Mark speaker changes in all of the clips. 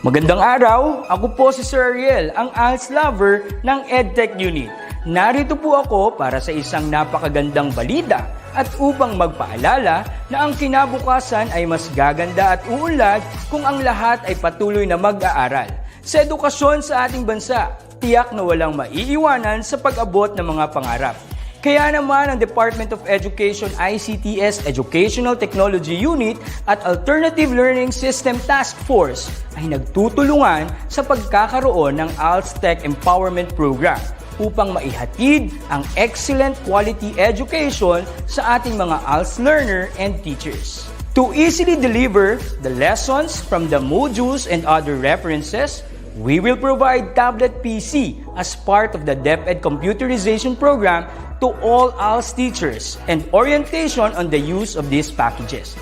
Speaker 1: Magandang araw, ako po si Sir Ariel, ang ALS lover ng Edtech Unit. Narito po ako para sa isang napakagandang balita at upang magpaalala na ang kinabukasan ay mas gaganda at uunlad kung ang lahat ay patuloy na mag-aaral. Sa edukasyon sa ating bansa, tiyak na walang maiiwanan sa pag-abot ng mga pangarap. Kaya naman ang Department of Education ICT's Educational Technology Unit at Alternative Learning System Task Force ay nagtutulungan sa pagkakaroon ng ALS Tech Empowerment Program upang maihatid ang excellent quality education sa ating mga ALS learner and teachers. To easily deliver the lessons from the modules and other references, we will provide tablet PC as part of the DepEd computerization program to all ALS teachers and orientation on the use of these packages.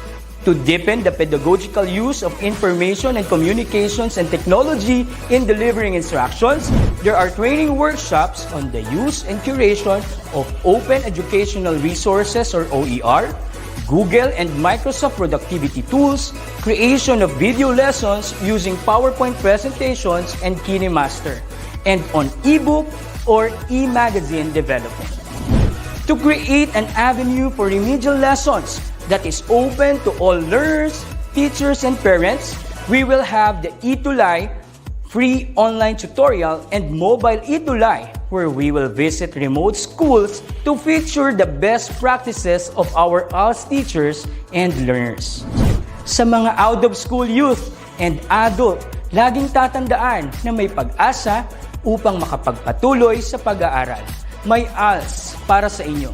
Speaker 1: To deepen the pedagogical use of information and communications and technology in delivering instructions, there are training workshops on the use and curation of open educational resources or OER, Google and Microsoft productivity tools, creation of video lessons using PowerPoint presentations and KineMaster, and on ebook or e-magazine development. To create an avenue for remedial lessons that is open to all learners, teachers, and parents, we will have the ETUlay free online tutorial and mobile ETUlay, where we will visit remote schools to feature the best practices of our ALS teachers and learners. Sa mga out-of-school youth and adult, laging tatandaan na may pag-asa upang makapagpatuloy sa pag-aaral. May ALS para sa inyo.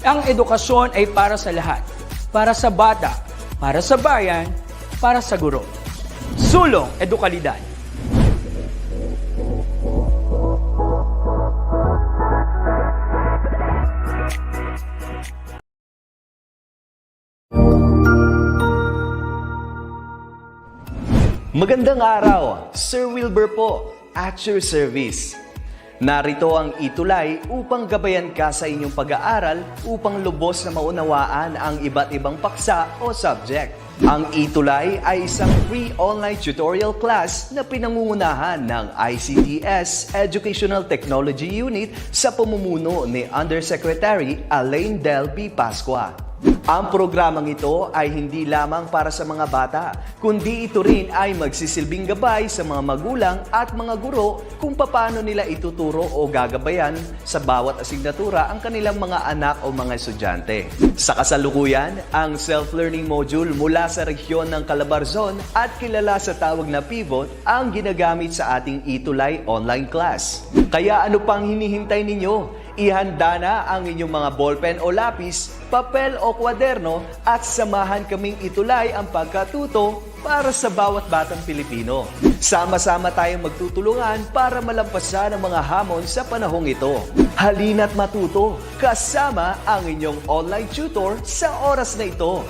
Speaker 1: Ang edukasyon ay para sa lahat. Para sa bata, para sa bayan, para sa guro. Sulong Edukalidad.
Speaker 2: Magandang araw, Sir Wilbur po, at your service. Narito ang ETUlay upang gabayan ka sa inyong pag-aaral upang lubos na maunawaan ang iba't ibang paksa o subject. Ang ETUlay ay isang free online tutorial class na pinangungunahan ng ICT's Educational Technology Unit sa pamumuno ni Undersecretary Elaine Del B. Pascua. Ang programang ito ay hindi lamang para sa mga bata, kundi ito rin ay magsisilbing gabay sa mga magulang at mga guro kung paano nila ituturo o gagabayan sa bawat asignatura ang kanilang mga anak o mga estudyante. Sa kasalukuyan, ang self-learning module mula sa rehiyon ng Calabarzon at kilala sa tawag na pivot ang ginagamit sa ating ETUlay online class. Kaya ano pang hinihintay ninyo? Ihanda na ang inyong mga ballpen o lapis, papel o kwaderno at samahan kaming itulay ang pagkatuto para sa bawat batang Pilipino. Sama-sama tayong magtutulungan para malampasan ang mga hamon sa panahong ito. Halina't matuto kasama ang inyong online tutor sa oras na ito.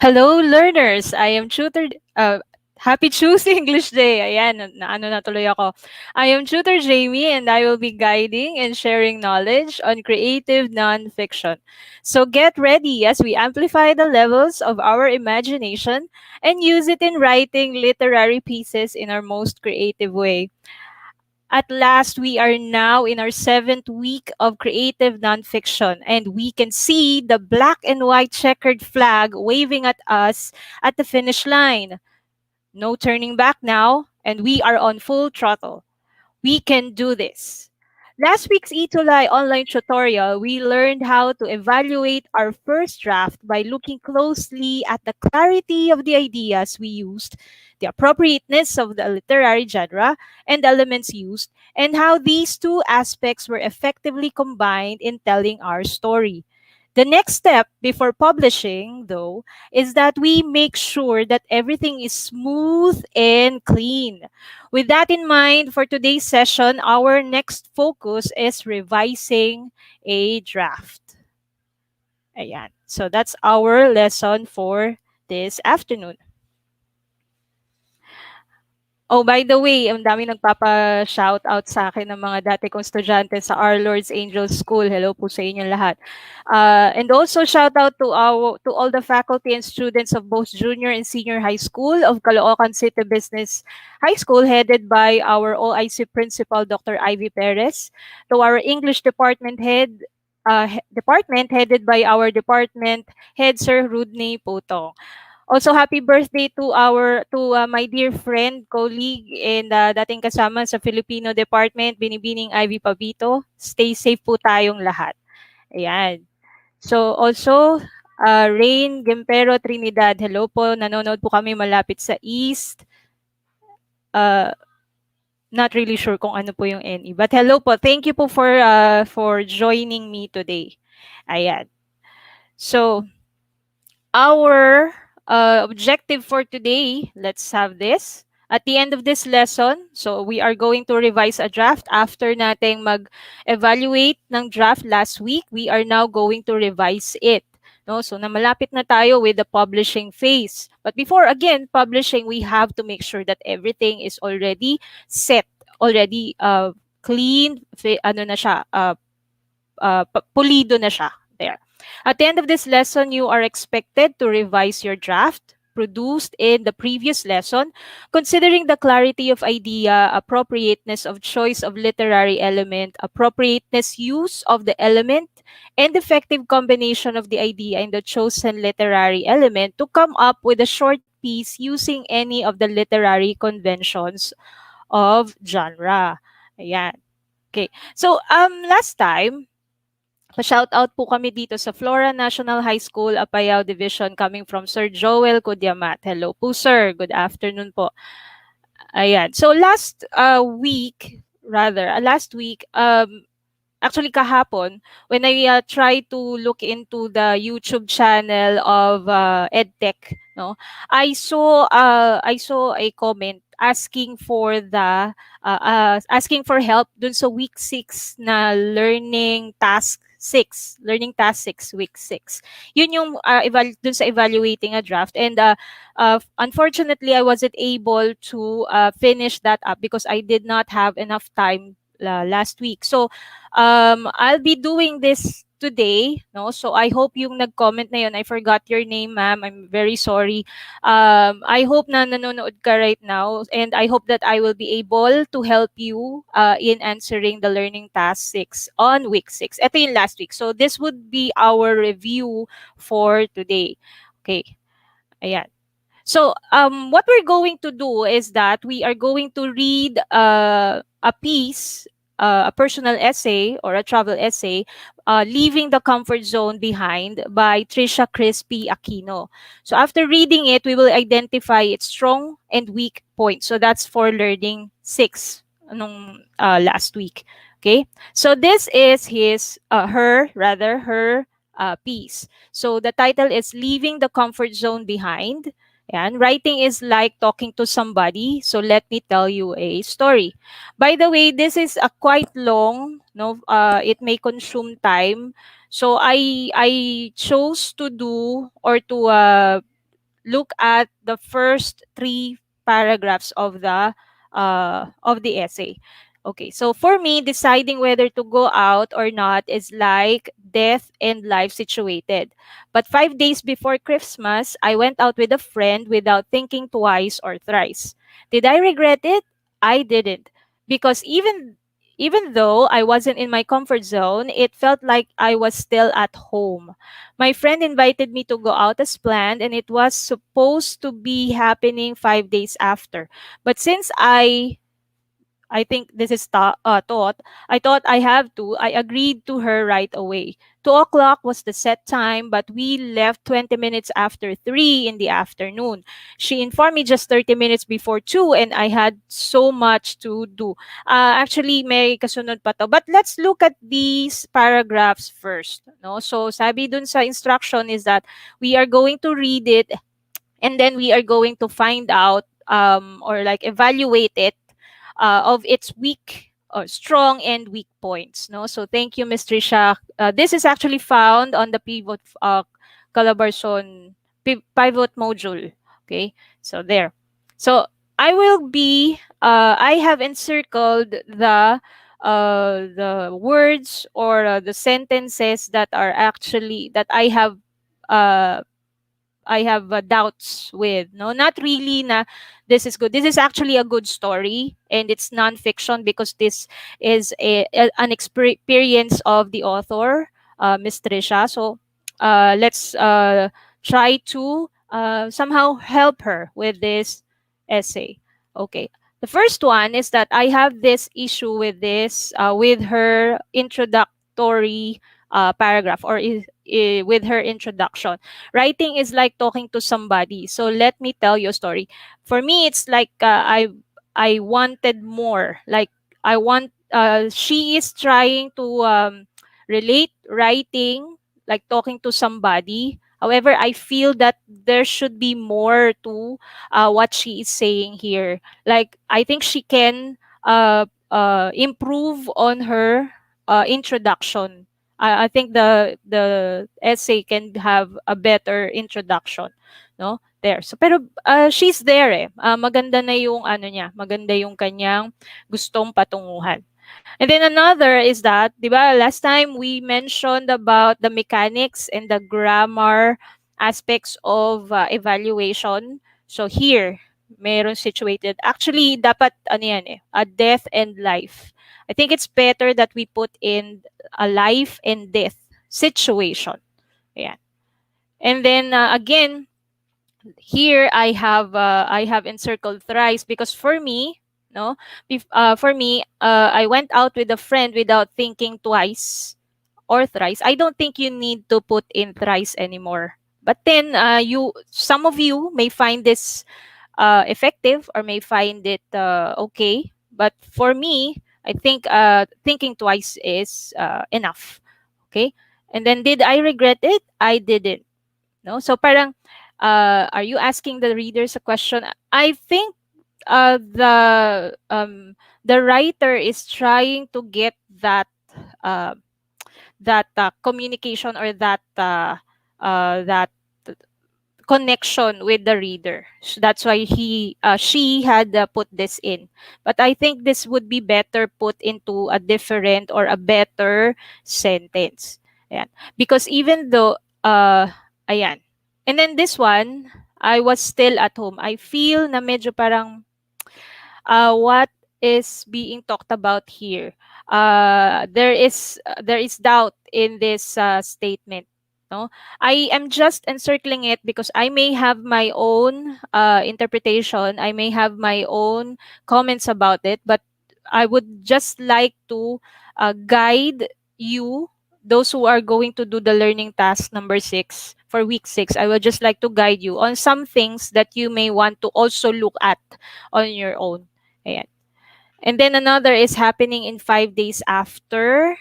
Speaker 3: Hello, learners! I am tutor... happy Tuesday English Day! Ayan, natuloy ako. I am Tutor Jamie and I will be guiding and sharing knowledge on creative nonfiction. So get ready as we amplify the levels of our imagination and use it in writing literary pieces in our most creative way. At last, we are now in our 7th week of creative nonfiction, and we can see the black and white checkered flag waving at us at the finish line. No turning back now, and we are on full throttle. We can do this. Last week's ETUlay online tutorial, we learned how to evaluate our first draft by looking closely at the clarity of the ideas we used, the appropriateness of the literary genre and elements used, and how these two aspects were effectively combined in telling our story. The next step before publishing, though, is that we make sure that everything is smooth and clean. With that in mind, for today's session, our next focus is revising a draft. Ayan. So that's our lesson for this afternoon. Oh, by the way, ang dami nagpapa-shoutout sa akin ng mga dati kong estudyante sa Our Lord's Angel School. Hello po sa inyong lahat. And also shoutout to all the faculty and students of both junior and senior high school of Caloocan City Business High School, headed by our OIC principal, Dr. Ivy Perez. To our English department headed by our department head, Sir Rudney Potong. Also, happy birthday to my dear friend, colleague, and dating kasama sa Filipino Department, Binibining Ivy Pabito. Stay safe po tayong lahat. Ayan. So, also, Rain Gempero Trinidad. Hello po. Nanonood po kami malapit sa East. Not really sure kung ano po yung NE. But hello po. Thank you po for joining me today. Ayan. So, our objective for today, let's have this. At the end of this lesson, so we are going to revise a draft. After nating mag-evaluate ng draft last week, we are now going to revise it. No? So namalapit na tayo with the publishing phase. But before, again, publishing, we have to make sure that everything is already set, already clean, pulido na siya. There. At the end of this lesson, you are expected to revise your draft produced in the previous lesson, considering the clarity of idea, appropriateness of choice of literary element, appropriateness use of the element, and effective combination of the idea and the chosen literary element to come up with a short piece using any of the literary conventions of genre. Ayan. Okay. So, last time, pa-shout out po kami dito sa Flora National High School, Apayao Division, coming from Sir Joel Kudiamat. Hello po, sir. Good afternoon po. Ayan. So last week, actually kahapon, when I tried to look into the YouTube channel of Edtech, no, I saw a comment asking for help dun sa week 6 na learning task 6, week 6. Yun yung dun sa evaluating a draft, and unfortunately I wasn't able to finish that up because I did not have enough time last week. So I'll be doing this today, no? So I hope yung nag-comment na yun, I forgot your name, ma'am. I'm very sorry. I hope na nanonood ka right now, and I hope that I will be able to help you in answering the learning task 6 on week 6. Ito yung last week. So this would be our review for today. Okay. Ayan. So what we're going to do is that we are going to read a piece, a personal essay or a travel essay, Leaving the Comfort Zone Behind by Trisha Crispy Aquino. So after reading it, we will identify its strong and weak points. So that's for learning 6 nung last week. Okay? So this is her piece. So the title is Leaving the Comfort Zone Behind. And writing is like talking to somebody. So let me tell you a story. By the way, this is a quite long, no? It may consume time. So I chose to do or to look at the first 3 paragraphs of the essay. Okay, so for me, deciding whether to go out or not is like death and life situated. But 5 days before Christmas, I went out with a friend without thinking twice or thrice. Did I regret it? I didn't. Because even though I wasn't in my comfort zone, it felt like I was still at home. My friend invited me to go out as planned, and it was supposed to be happening 5 days after. But since I think this is thought. I thought I have to. I agreed to her right away. 2 o'clock was the set time, but we left 20 minutes after 3 in the afternoon. She informed me just 30 minutes before 2, and I had so much to do. Actually, may kasunod pa to. But let's look at these paragraphs first. No? So sabi dun sa instruction is that we are going to read it, and then we are going to find out or like evaluate it of its weak or strong and weak points. No, so thank you, Ms. Trisha. This is actually found on the pivot Calabarzon pivot module. Okay, so there. So I will be I have encircled the words or the sentences that are actually that uh I have doubts with. No, not really na this is good. This is actually a good story and it's nonfiction because this is an experience of the author, Miss Trisha. So let's try to somehow help her with this essay. Okay. The first one is that I have this issue with this, with her introductory paragraph or with her introduction. Writing is like talking to somebody. So let me tell you a story. For me, it's like I wanted more. Like I want. She is trying to relate writing like talking to somebody. However, I feel that there should be more to what she is saying here. Like I think she can improve on her introduction. I think the essay can have a better introduction, no? There. So pero she's there eh. Maganda na yung ano niya, maganda yung kanyang gustong patunguhan. And then another is that, 'di ba, last time we mentioned about the mechanics and the grammar aspects of evaluation. So here, meron situated. Actually, dapat ano yan eh, a death and life. I think it's better that we put in a life and death situation. Yeah. And then again, here I have encircled thrice because for me, no, for me, I went out with a friend without thinking twice or thrice. I don't think you need to put in thrice anymore. But then some of you may find this effective or may find it okay. But for me, I think thinking twice is enough. Okay. And then did I regret it? I didn't. No. So parang are you asking the readers a question? I think the writer is trying to get uh, that communication or that connection with the reader. So that's why she had put this in. But I think this would be better put into a different or a better sentence. Ayan. Because even though ayan. And then this one, I was still at home. I feel na medyo parang what is being talked about here. There is doubt in this statement. No, I am just encircling it because I may have my own interpretation. I may have my own comments about it, but I would just like to guide you, those who are going to do the learning task number 6 for week 6. I would just like to guide you on some things that you may want to also look at on your own. Ayan. And then another is happening in 5 days after.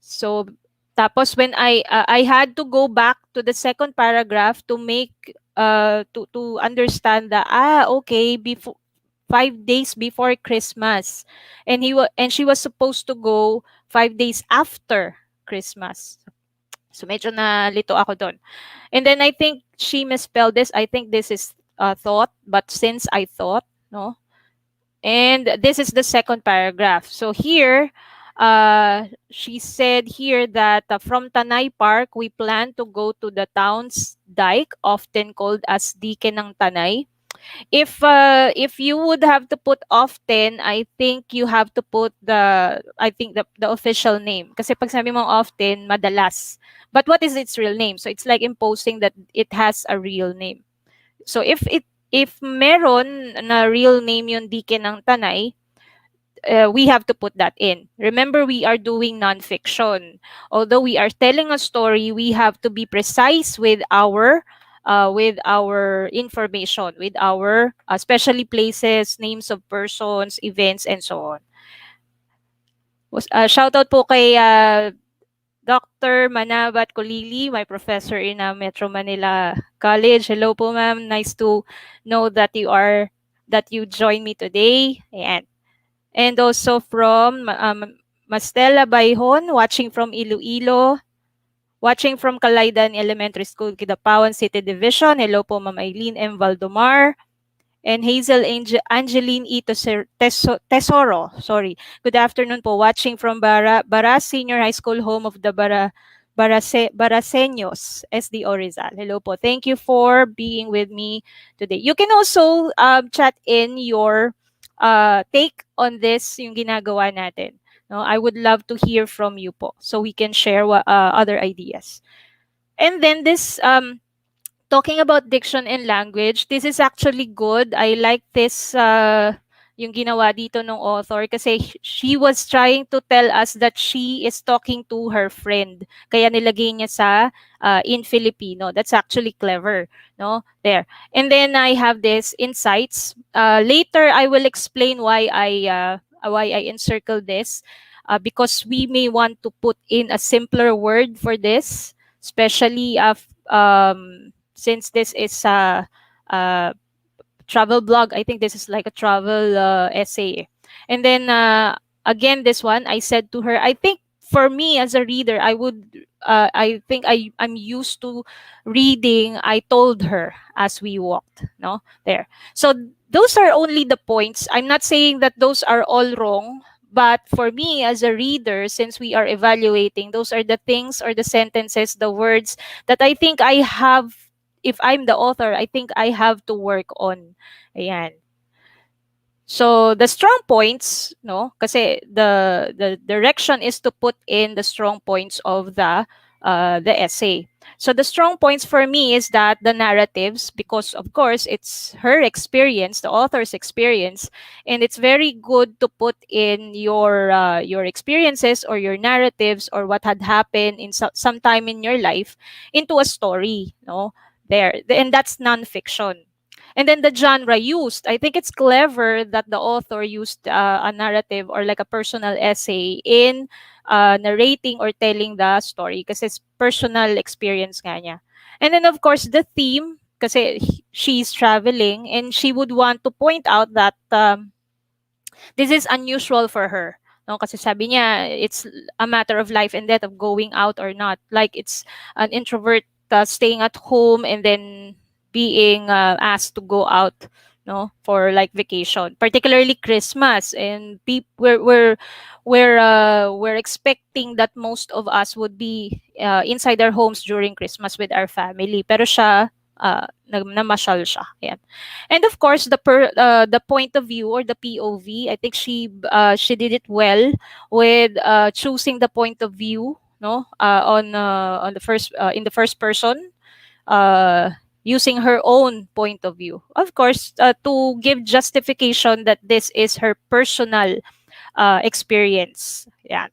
Speaker 3: So, tapos when I had to go back to the second paragraph to make to understand that okay, before 5 days before Christmas, and she was supposed to go 5 days after Christmas. So medyo nalito ako doon. And then I think she misspelled this. I think this is thought, but since I thought, no. And this is the second paragraph. So here, she said here that from Tanay Park, we plan to go to the town's dike, often called as Dike ng Tanay. If you would have to put often, I think you have to put the official name. Kasi pag sabi mo often, madalas. But what is its real name? So it's like imposing that it has a real name. So if meron na real name yung Dike ng Tanay, we have to put that in. Remember, we are doing nonfiction. Although we are telling a story, we have to be precise with our information, with our especially places, names of persons, events, and so on. Shout out po kay Dr. Manabat Colili, my professor in Metro Manila College. Hello po, ma'am. Nice to know that you joined me today. And also from Mastella Bayhon, watching from Iloilo, watching from Kalaydan Elementary School, Kidapawan City Division. Hello po, Ma'am Eileen M. Valdomar. And Hazel Angeline E. Tesoro. Sorry. Good afternoon po. Watching from Baras Senior High School, home of the Baraseños, SDO Rizal. Hello po. Thank you for being with me today. You can also chat in your take on this, yung ginagawa natin. No, I would love to hear from you po so we can share other ideas. And then this talking about diction and language, this is actually good. I like this yung ginawa dito ng author kasi she was trying to tell us that she is talking to her friend. Kaya nilagay niya sa in Filipino. That's actually clever, no? There. And then I have this insights. Later I will explain why I encircle this because we may want to put in a simpler word for this, especially since this is a travel blog. I think this is like a travel essay. And then again, this one, I said to her, I think for me as a reader, I think I'm used to reading. I told her as we walked, no, there. So those are only the points. I'm not saying that those are all wrong. But for me as a reader, since we are evaluating, those are the things or the sentences, the words that I think I have, if I'm the author, I think I have to work on. Ayan. So the strong points, no, kasi the direction is to put in the strong points of the essay. So the strong points for me is that the narratives, because of course it's her experience, the author's experience, and it's very good to put in your experiences or your narratives or what had happened in some time in your life into a story, no, there, and that's nonfiction. And then the genre used, I think it's clever that the author used a narrative or like a personal essay in narrating or telling the story kasi it's personal experience nga niya. And then of course the theme, kasi she's traveling and she would want to point out that this is unusual for her. No, kasi sabi niya, it's a matter of life and death of going out or not. Like it's an introvert staying at home and then being asked to go out, no, for like vacation, particularly Christmas. And we're expecting that most of us would be inside our homes during Christmas with our family. Pero siya, namasyal siya. Ayan. And of course, the point of view or the POV, I think she did it well with choosing the point of view, no, on the first in the first person, using her own point of view. Of course, to give justification that this is her personal experience. Yeah.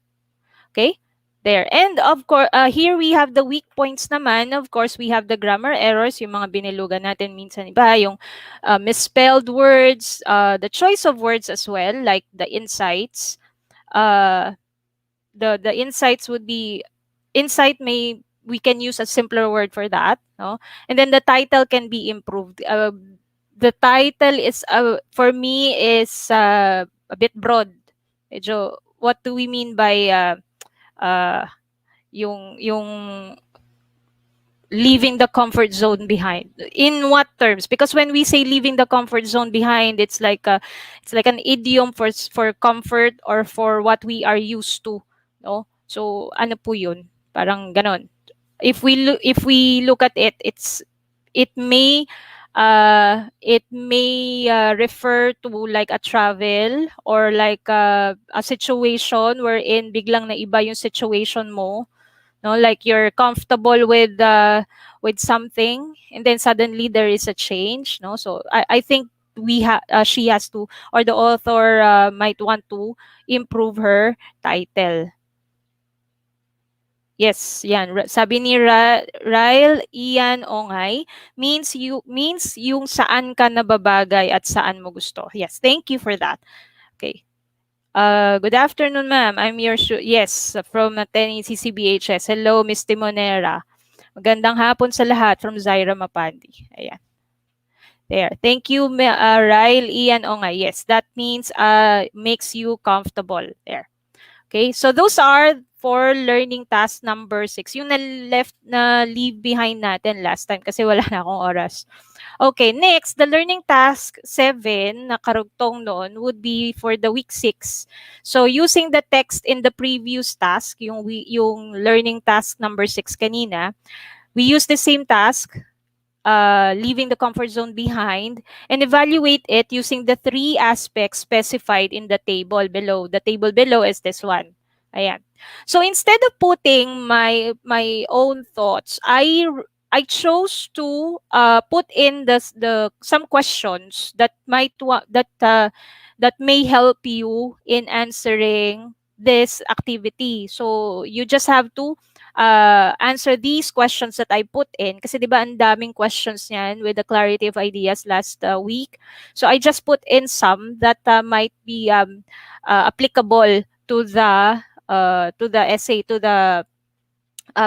Speaker 3: Okay. There. And of course, here we have the weak points naman. Of course, we have the grammar errors, yung mga binilugan natin minsan iba, yung misspelled words, the choice of words as well, like the insights. The insights would be, insight we can use a simpler word for that, no? And then the title can be improved. The title is for me is a bit broad. Medyo, what do we mean by yung leaving the comfort zone behind? In what terms? Because when we say leaving the comfort zone behind, it's like an idiom for comfort or for what we are used to, no? So ano po yun? Parang ganon. If we look at it, it may refer to like a travel or like a situation wherein biglang naiba yung situation mo, no, like you're comfortable with something and then suddenly there is a change, no. So I think she has to, or the author might want to improve her title. Yes, yan. Sabi ni Ryle Ian Ongay, means yung saan ka nababagay at saan mo gusto. Yes, thank you for that. Okay. Good afternoon, ma'am. I'm your yes, from Ateneo CCBHS. Hello, Miss Timonera. Magandang hapon sa lahat from Zaira Mapandi. Ayan. There. Thank you, Ryle Ian Ongay. Yes, that means makes you comfortable. There. Okay, so those are for learning task number 6. Yung leave behind natin last time kasi wala na akong oras. Okay, next, the learning task 7 na karugtong noon would be for the week 6. So using the text in the previous task, yung learning task number 6 kanina, we use the same task, leaving the comfort zone behind, and evaluate it using the 3 aspects specified in the table below. The table below is this one. Ayan. So instead of putting my own thoughts, I chose to put in the some questions that that may help you in answering this activity. So you just have to answer these questions that I put in. Kasi di ba ang daming questions niyan with the clarity of ideas last week. So I just put in some that might be applicable to the essay, to the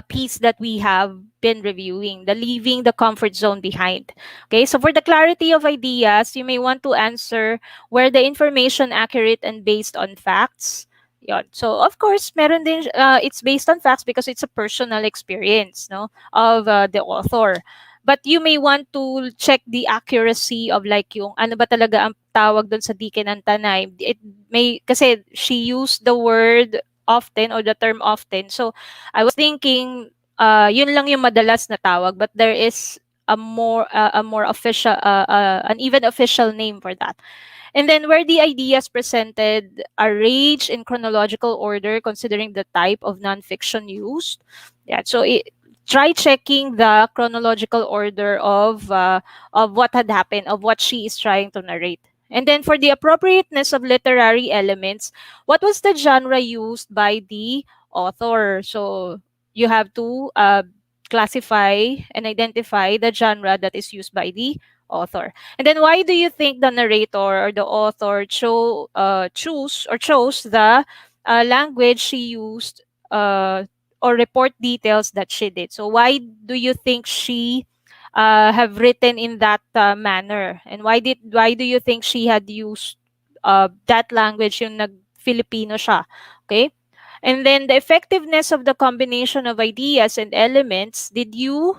Speaker 3: piece that we have been reviewing, the leaving the comfort zone behind. Okay, so for the clarity of ideas, you may want to answer where the information accurate and based on facts. Yon. So of course, meron din, it's based on facts because it's a personal experience, no, of the author. But you may want to check the accuracy of like yung ano ba talaga ang tawag doon sa dike ng tanay. It may, kasi she used the word often or the term often. So I was thinking yun lang yung madalas na tawag, but there is a more official an even official name for that. And then where the ideas presented arranged in chronological order considering the type of nonfiction used. Yeah, so try checking the chronological order of what had happened, of what she is trying to narrate. And then for the appropriateness of literary elements, what was the genre used by the author? So you have to classify and identify the genre that is used by the author. And then why do you think the narrator or the author chose the language she used or report details that she did? So why do you think she have written in that manner? And why do you think she had used that language yung nag-Filipino siya? Okay? And then the effectiveness of the combination of ideas and elements, did you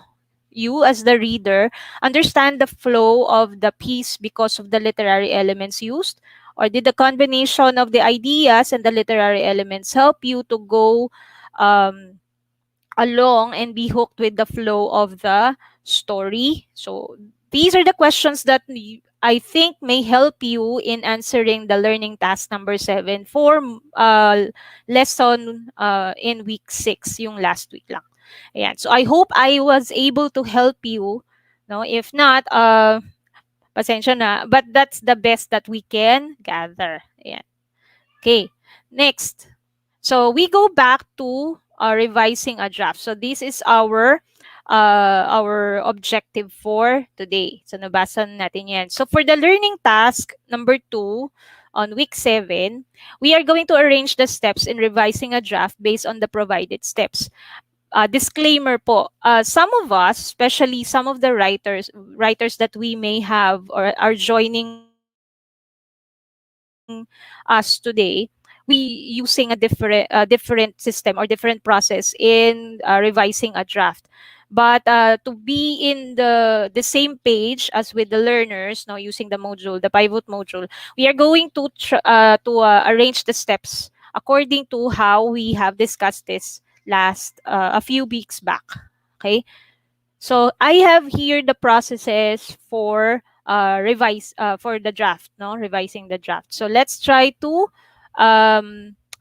Speaker 3: as the reader understand the flow of the piece because of the literary elements used? Or did the combination of the ideas and the literary elements help you to go um, along and be hooked with the flow of the story? So these are the questions that I think may help you in answering the learning task number 7 for lesson in week 6, yung last week lang. Ayan. So I hope I was able to help you. No, if not, pasensya na. But that's the best that we can gather. Ayan. Okay. Next. So we go back to revising a draft. So this is our objective for today. So nabasa natin yan. So for the learning task number 2 on week 7, we are going to arrange the steps in revising a draft based on the provided steps. Disclaimer po, some of us, especially some of the writers that we may have or are joining us today, we using a different system or different process in revising a draft. But to be in the same page as with the learners, now using the module, the pivot module, we are going to arrange the steps according to how we have discussed this last a few weeks back. Okay, so I have here the processes for for the draft, no, revising the draft. So let's try to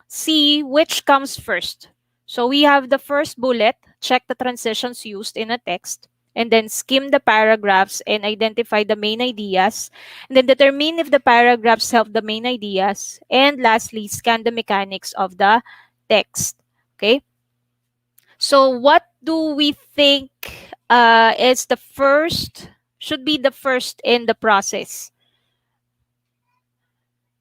Speaker 3: see which comes first. So we have the first bullet, check the transitions used in a text, and then skim the paragraphs and identify the main ideas, and then determine if the paragraphs help the main ideas, and lastly, scan the mechanics of the text. Okay? So what do we think is the first, should be the first in the process?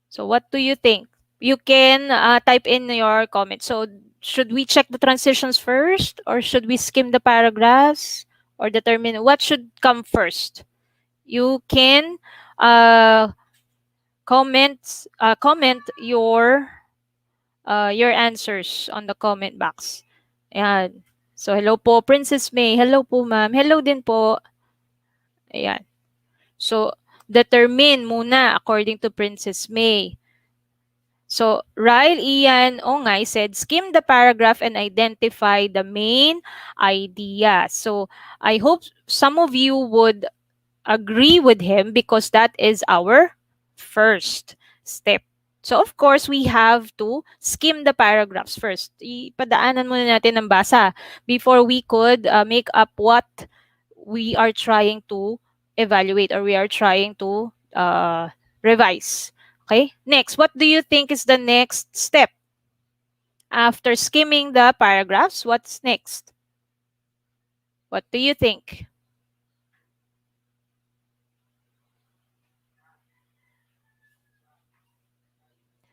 Speaker 3: So what do you think? You can type in your comment. So should we check the transitions first, or should we skim the paragraphs, or determine what should come first? You can comment your your answers on the comment box. Ayan. So, hello po, Princess May. Hello po, ma'am. Hello din po. Ayan. So, determine muna according to Princess May. So, Ryle Ian Ongay said, skim the paragraph and identify the main idea. So, I hope some of you would agree with him because that is our first step. So, of course, we have to skim the paragraphs first. Ipadaanan muna natin ng basa before we could make up what we are trying to evaluate or we are trying to revise. Okay? Next, what do you think is the next step? After skimming the paragraphs, what's next? What do you think?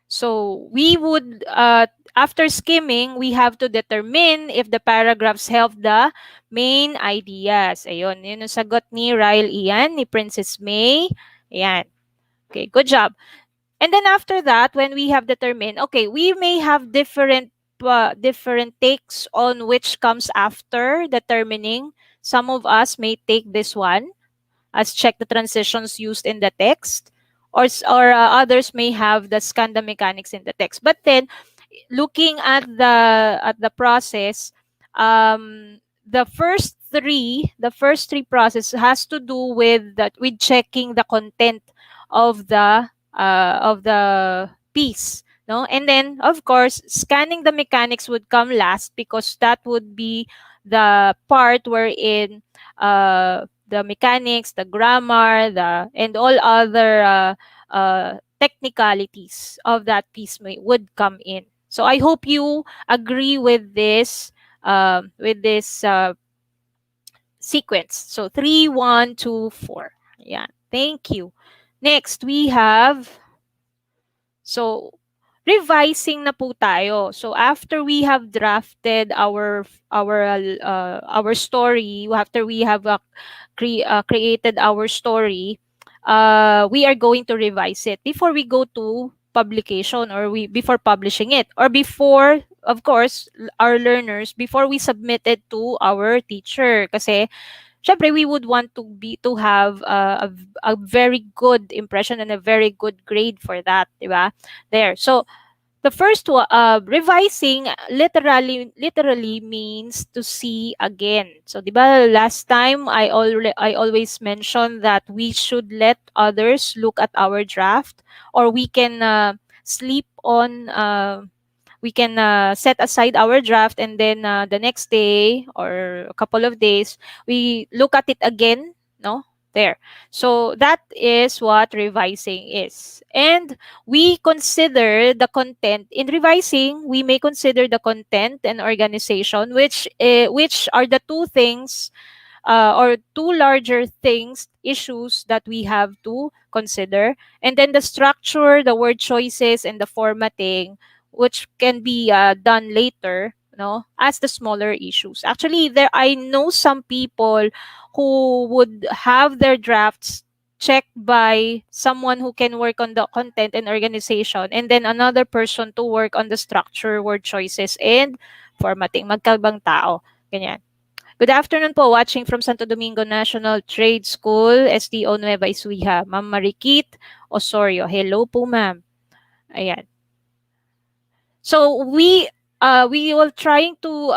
Speaker 3: So we would, after skimming, we have to determine if the paragraphs help the main ideas. Ayun, yun ang sagot ni Ryle Ian, ni Princess May. Ayan. Okay, good job. And then after that, when we have determined, okay, we may have different takes on which comes after determining. Some of us may take this one as check the transitions used in the text, or others may have the scan the mechanics in the text. But then, looking at the process, the first three process has to do with with checking the content of the piece, no? And then of course scanning the mechanics would come last because that would be the part wherein the mechanics, the grammar, and all other technicalities of that piece would come in. So I hope you agree with this sequence. So 3, 1, 2, 4. Yeah. Thank you. Next, we have, so revising na po tayo. So after we have drafted our story, after we have created our story, we are going to revise it before we go to publication, or before publishing it, or before, of course, our learners, before we submit it to our teacher. Kasi syempre, we would want to have a very good impression and a very good grade for that, di ba? There. So the first one, revising literally means to see again. So, di ba, last time I always mentioned that we should let others look at our draft, or we can sleep on. We can set aside our draft, and then the next day or a couple of days we look at it again, no? There. So that is what revising is. And we consider the content in revising. We may consider the content and organization, which are the two things, or two larger things, issues that we have to consider. And then the structure, the word choices, and the formatting, which can be done later, no, as the smaller issues. Actually, I know some people who would have their drafts checked by someone who can work on the content and organization, and then another person to work on the structure, word choices, and formatting. Magkabang tao. Ganyan. Good afternoon po, watching from Santo Domingo National Trade School, SDO Nueva Ecija. Ma'am Marikit Osorio. Hello po, ma'am. Ayan. So we will trying to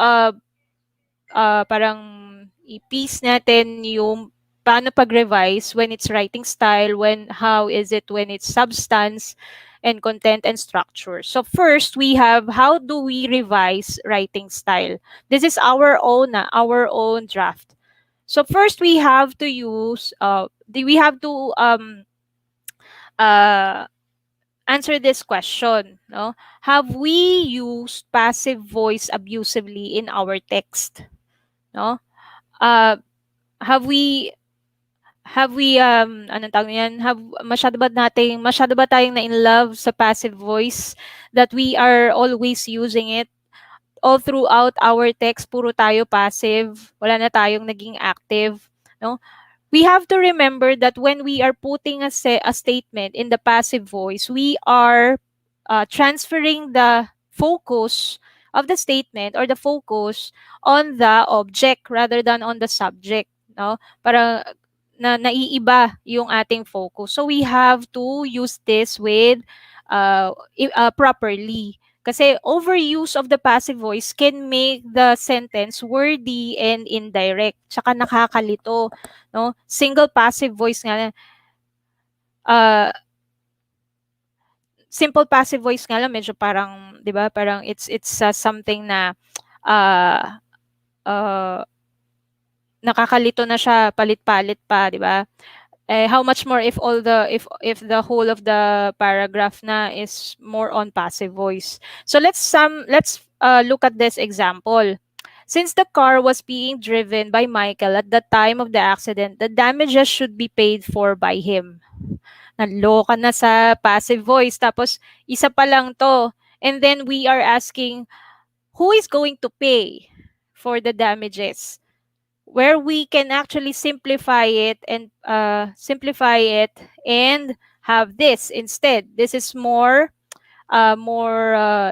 Speaker 3: parang i-piece natin yung paano pag-revise when it's writing style, how is it when it's substance and content and structure. So first, we have how do we revise writing style. This is our own draft. So first, we have to use answer this question, no? Have we used passive voice abusively in our text, no? Have we anong tawag niyan? Masyado ba tayong na in love sa passive voice that we are always using it all throughout our text? Puro tayo passive, wala na tayong naging active, no? We have to remember that when we are putting a statement in the passive voice, we are transferring the focus of the statement or the focus on the object rather than on the subject, no? Para naiiba yung ating focus. So we have to use this with properly. Kasi overuse of the passive voice can make the sentence wordy and indirect. Tsaka nakakalito, no? Single passive voice nga, uh, simple passive voice nga lang medyo parang, 'di ba? Parang it's something na uh, uh, nakakalito na siya, palit-palit pa, 'di ba? How much more if all the if the whole of the paragraph na is more on passive voice. So let's look at this example. Since the car was being driven by Michael at the time of the accident, the damages should be paid for by him. Nanloka na sa passive voice. Tapos, isa pa lang to. And then we are asking, who is going to pay for the damages? Where we can actually simplify it and have this instead. This is more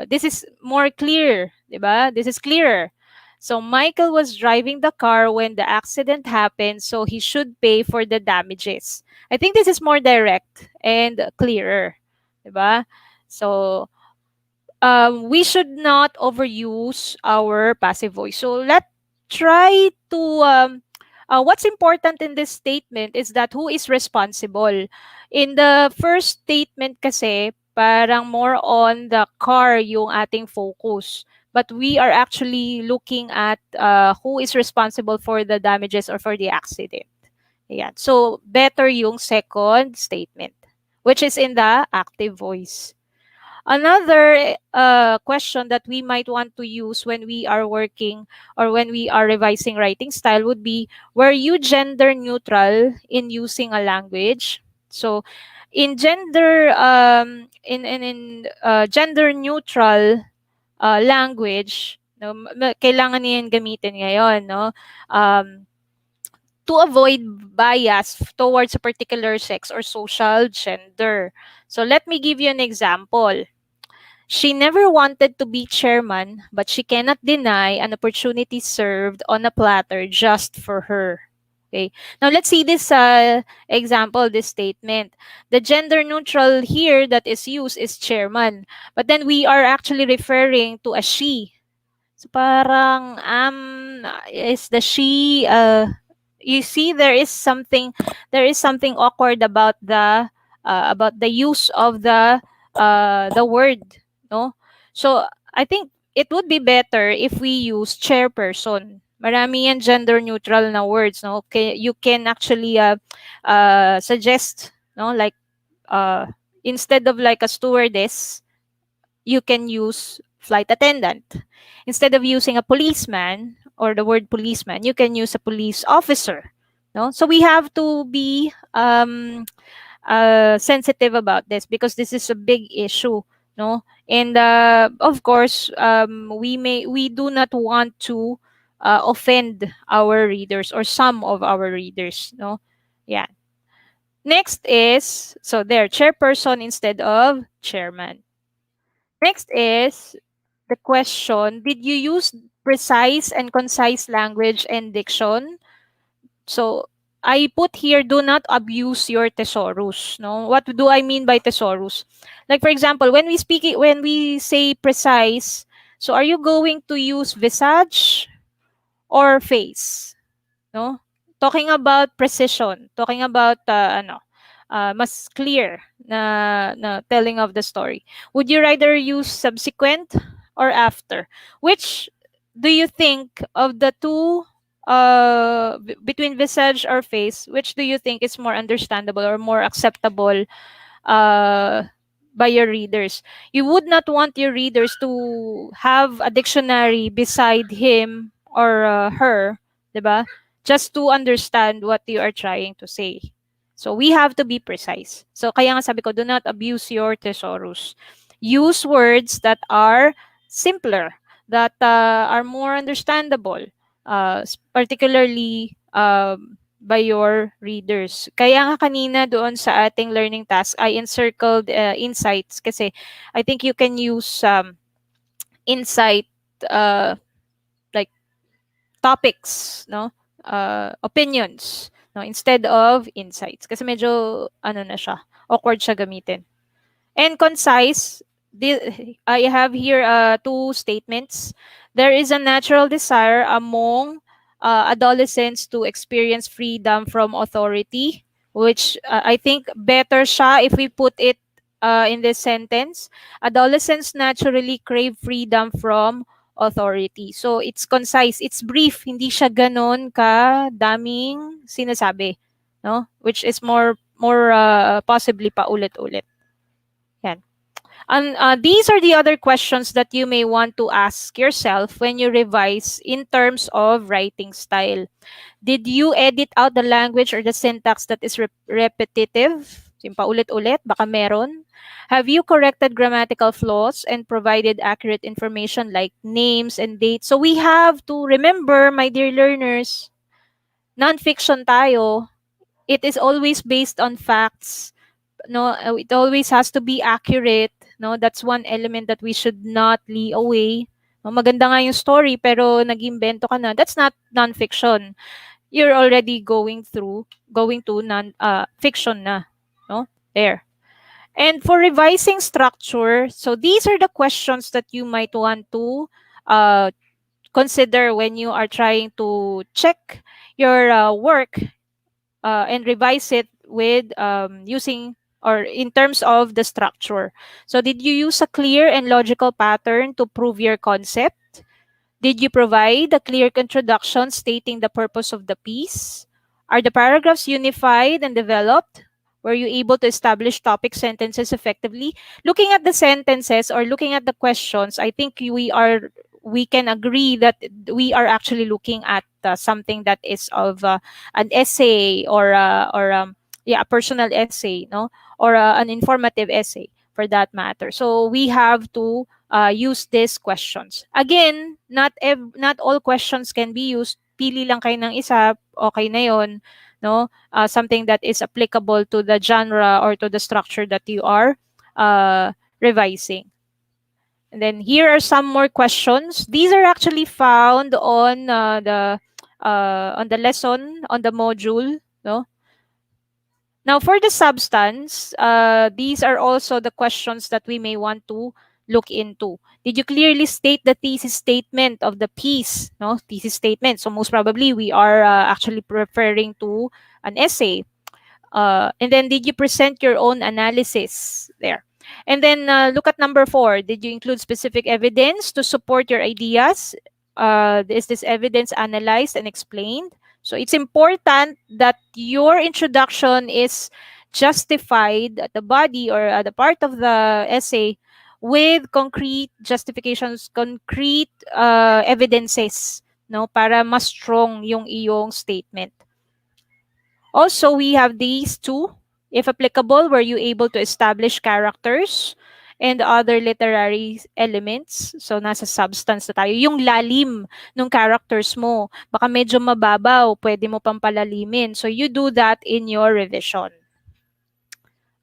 Speaker 3: this is more clear, 'di ba? This is clearer. So Michael was driving the car when the accident happened, so he should pay for the damages. I think this is more direct and clearer, 'di ba? So we should not overuse our passive voice. So let's try to what's important in this statement is that who is responsible. In the first statement kasi, parang more on the car yung ating focus. But we are actually looking at who is responsible for the damages or for the accident. Ayan. So, better yung second statement, which is in the active voice. Another question that we might want to use when we are working or when we are revising writing style would be, were you gender neutral in using a language? So, in gender gender neutral language, no, kailangan niyan gamitin ngayon, no? To avoid bias towards a particular sex or social gender. So let me give you an example. She never wanted to be chairman, but she cannot deny an opportunity served on a platter just for her. Okay. Now let's see this example, this statement. The gender neutral here that is used is chairman, but then we are actually referring to a she. So parang is the she you see there is something awkward about the use of the word, no? So I think it would be better if we use chairperson. Marami yan gender neutral na words, no? Okay, you can actually suggest, no, like instead of like a stewardess, you can use flight attendant. Instead of using a policeman or the word policeman, you can use a police officer. No, so we have to be sensitive about this because this is a big issue. No, and of course, we do not want to offend our readers or some of our readers. No, yeah. Next is so there chairperson instead of chairman. Next is the question, did you use precise and concise language and diction? So, I put here, do not abuse your thesaurus. No? What do I mean by thesaurus? Like, for example, when when we say precise, so are you going to use visage or face? No? Talking about precision, talking about mas clear na telling of the story. Would you rather use subsequent or after? Which do you think of the two between visage or face? Which do you think is more understandable or more acceptable by your readers? You would not want your readers to have a dictionary beside him or her, 'di ba? Just to understand what you are trying to say. So we have to be precise. So kaya nga sabi ko, do not abuse your thesaurus. Use words that are simpler, that are more understandable, particularly by your readers. Kaya nga kanina doon sa ating learning task, I encircled insights kasi I think you can use insight, uh, like topics, no? Opinions, no? Instead of insights. Kasi medyo, ano na siya, awkward siya gamitin. And concise, I have here two statements. There is a natural desire among adolescents to experience freedom from authority, which I think better siya if we put it in this sentence. Adolescents naturally crave freedom from authority. So it's concise, it's brief, hindi siya ganon ka daming sinasabi, no? Which is more possibly paulit-ulit. Yan. And these are the other questions that you may want to ask yourself when you revise in terms of writing style. Did you edit out the language or the syntax that is repetitive? Yung paulit-ulit, baka meron. Have you corrected grammatical flaws and provided accurate information like names and dates? So we have to remember, my dear learners, non-fiction tayo. It is always based on facts. No, it always has to be accurate. No, that's one element that we should not lee away. No, maganda nga yung story pero nag-imbento ka na. That's not non-fiction. You're already going to fiction na, no? There. And for revising structure, so these are the questions that you might want to consider when you are trying to check your work and revise it with using or in terms of the structure. So did you use a clear and logical pattern to prove your concept? Did you provide a clear introduction stating the purpose of the piece? Are the paragraphs unified and developed? Were you able to establish topic sentences effectively? Looking at the sentences or looking at the questions, I think we can agree that we are actually looking at something that is of an essay or a personal essay, no, or an informative essay for that matter. So we have to use these questions. Again, not all questions can be used. Pili lang kayo ng isa, okay na yon, no? Something that is applicable to the genre or to the structure that you are revising. And then here are some more questions. These are actually found on the lesson, on the module, no? Now, for the substance, these are also the questions that we may want to look into. Did you clearly state the thesis statement of the piece? No, thesis statement. So most probably we are actually referring to an essay. And then did you present your own analysis there? And then look at number 4. Did you include specific evidence to support your ideas? Is this evidence analyzed and explained? So it's important that your introduction is justified at the body or at the part of the essay with concrete justifications, concrete evidences, no, para mas strong yung iyong statement. Also, we have these two. If applicable, were you able to establish characters and other literary elements? So, nasa substance na tayo. Yung lalim ng characters mo, baka medyo mababaw, pwede mo pang palalimin. So, you do that in your revision.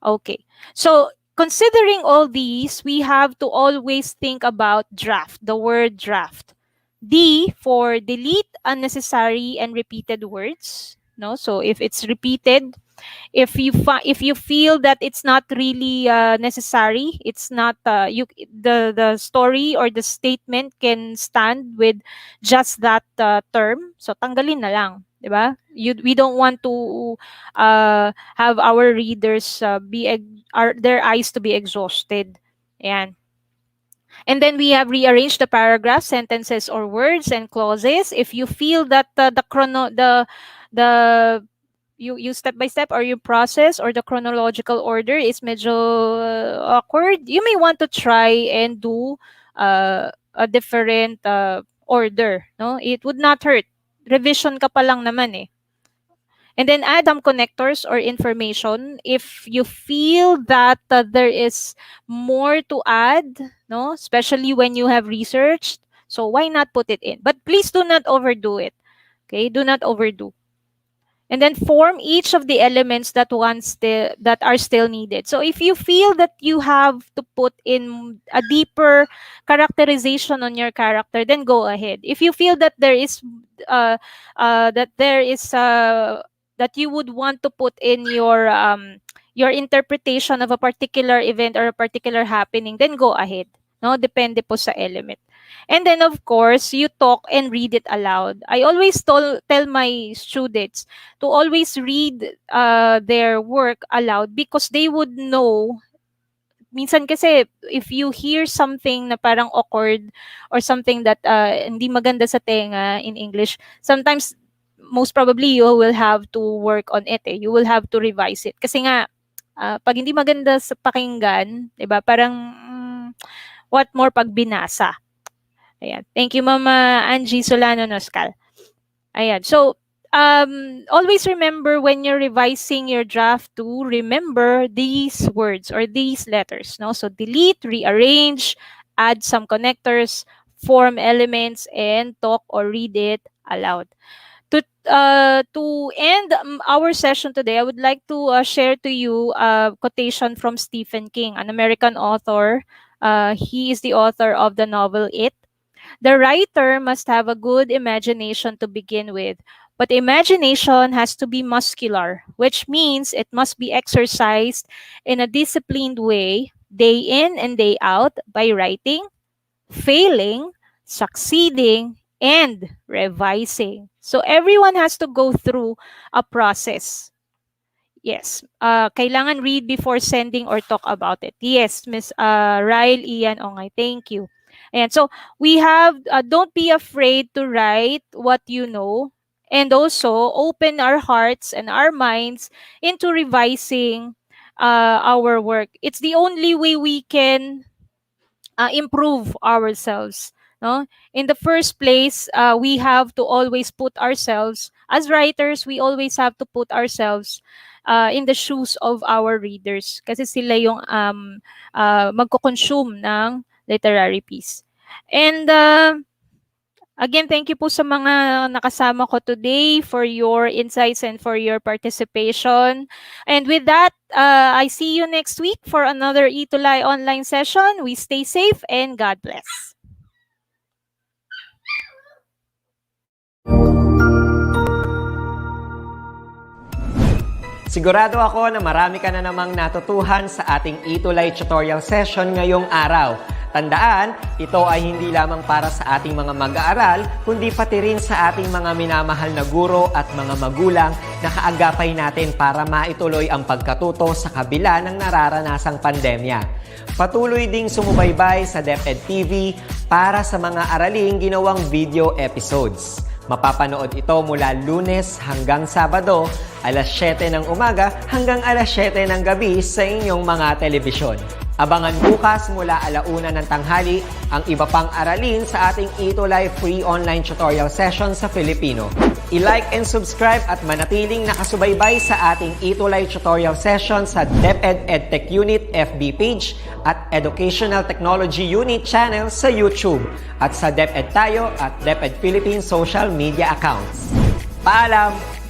Speaker 3: Okay. So, considering all these, we have to always think about draft, the word draft. D for delete unnecessary and repeated words. No, so if it's repeated, if you feel that it's not really necessary, it's not the story or the statement can stand with just that term, so tanggalin na lang, di ba? We don't want to have our readers their eyes to be exhausted. Ayan. And then we have rearranged the paragraphs, sentences, or words and clauses. If you feel that you step by step or you process or the chronological order is medyo awkward, you may want to try and do a different order. No, it would not hurt. Revision ka pa lang naman eh. And then add connectors or information if you feel that there is more to add, no? Especially when you have researched. So why not put it in? But please do not overdo it. Okay? Do not overdo. and then form each of the elements that are still needed. So if you feel that you have to put in a deeper characterization on your character, then go ahead. If you feel that there is that you would want to put in your interpretation of a particular event or a particular happening, then go ahead. No, depende po sa element. And then, of course, you talk and read it aloud. I always tell my students to always read their work aloud because they would know. Minsan kasi, if you hear something na parang awkward or something that hindi maganda sa tenga in English, sometimes, most probably, you will have to work on it. You will have to revise it. Kasi nga, pag hindi maganda sa pakinggan, diba, parang, what more pag binasa? Ayan. Thank you, Mama Angie Solano Noscal. Ayan. So, always remember when you're revising your draft to remember these words or these letters. No? So, delete, rearrange, add some connectors, form elements, and talk or read it aloud. To end our session today, I would like to share to you a quotation from Stephen King, an American author. He is the author of the novel It. The writer must have a good imagination to begin with, but imagination has to be muscular, which means it must be exercised in a disciplined way, day in and day out, by writing, failing, succeeding, and revising. So everyone has to go through a process. Yes. Kailangan read before sending or talk about it. Yes, Miss Ryle Ian Ongay. Thank you. And so we have, don't be afraid to write what you know, and also open our hearts and our minds into revising our work. It's the only way we can improve ourselves. No? In the first place, we have to always put ourselves, as writers, we always have to put ourselves in the shoes of our readers. Kasi sila yung magko-consume ng literary piece. And again, thank you po sa mga nakasama ko today for your insights and for your participation. And with that, I see you next week for another ETUlay online session. We stay safe and God bless.
Speaker 4: Sigurado ako na marami ka na namang natutuhan sa ating ETUlay tutorial session ngayong araw. Tandaan, ito ay hindi lamang para sa ating mga mag-aaral, kundi pati rin sa ating mga minamahal na guro at mga magulang na kaagapay natin para maituloy ang pagkatuto sa kabila ng nararanasang pandemya. Patuloy ding sumubaybay sa DepEd TV para sa mga araling ginawang video episodes. Mapapanood ito mula Lunes hanggang Sabado, alas 7 ng umaga hanggang alas 7 ng gabi sa inyong mga telebisyon. Abangan bukas mula 1:00 ng tanghali ang iba pang aralin sa ating ETUlay free online tutorial session sa Filipino. I-like and subscribe at manatiling nakasubaybay sa ating ETUlay tutorial session sa DepEd Edtech Unit FB page at Educational Technology Unit channel sa YouTube at sa DepEd Tayo at DepEd Philippines social media accounts. Paalam!